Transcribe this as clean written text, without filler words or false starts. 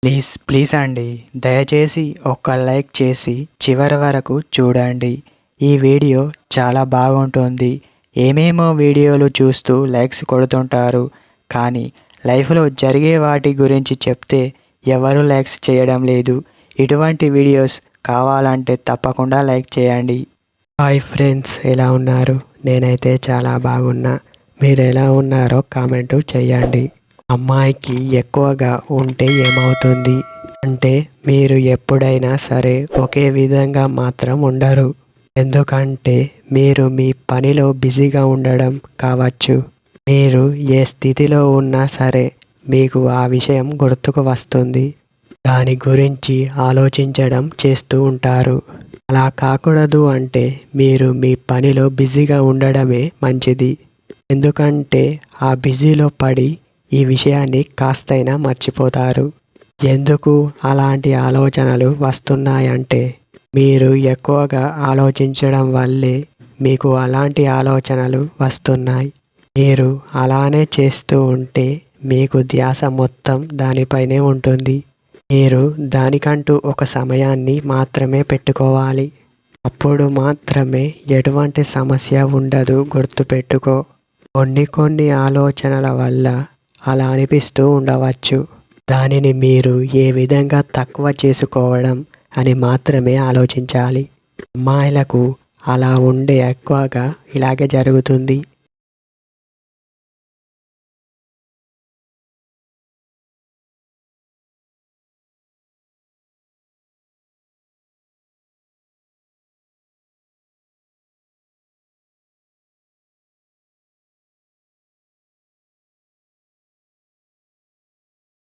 Please please అండి, దయచేసి ఒక్క లైక్ చేసి చివరి వరకు చూడండి. ఈ వీడియో చాలా బాగుంటుంది. ఏమేమో వీడియోలు చూస్తూ లైక్స్ కొడుతుంటారు, కానీ లైఫ్లో జరిగే వాటి గురించి చెప్తే ఎవరు లైక్స్ చేయడం లేదు. ఇటువంటి వీడియోస్ కావాలంటే తప్పకుండా లైక్ చేయండి. హాయ్ ఫ్రెండ్స్, ఎలా ఉన్నారు? నేనైతే చాలా బాగున్నా. మీరు ఎలా ఉన్నారో కామెంటు చేయండి. అమ్మాయికి ఎక్కువగా ఉంటే ఏమవుతుంది అంటే, మీరు ఎప్పుడైనా సరే ఒకే విధంగా మాత్రం ఉండరు. ఎందుకంటే మీరు మీ పనిలో బిజీగా ఉండడం కావచ్చు. మీరు ఏ స్థితిలో ఉన్నా సరే మీకు ఆ విషయం గుర్తుకు వస్తుంది. దాని గురించి ఆలోచించడం చేస్తూ ఉంటారు. అలా కాకూడదు అంటే మీరు మీ పనిలో బిజీగా ఉండడమే మంచిది. ఎందుకంటే ఆ బిజీలో పడి ఈ విషయాన్ని కాస్తైనా మర్చిపోతారు. ఎందుకు అలాంటి ఆలోచనలు వస్తున్నాయంటే, మీరు ఎక్కువగా ఆలోచించడం వల్లే మీకు అలాంటి ఆలోచనలు వస్తున్నాయి. మీరు అలానే చేస్తూ ఉంటే మీకు ధ్యాస మొత్తం దానిపైనే ఉంటుంది. మీరు దానికంటూ ఒక సమయాన్ని మాత్రమే పెట్టుకోవాలి. అప్పుడు మాత్రమే ఎటువంటి సమస్య ఉండదు. గుర్తుపెట్టుకో. కొన్ని ఆలోచనల వల్ల అలా అనిపిస్తూ ఉండవచ్చు. దానిని మీరు ఏ విధంగా తక్కువ చేసుకోవడం అని మాత్రమే ఆలోచించాలి. అమ్మాయిలకు అలా ఉండే ఎక్కువగా ఇలాగే జరుగుతుంది.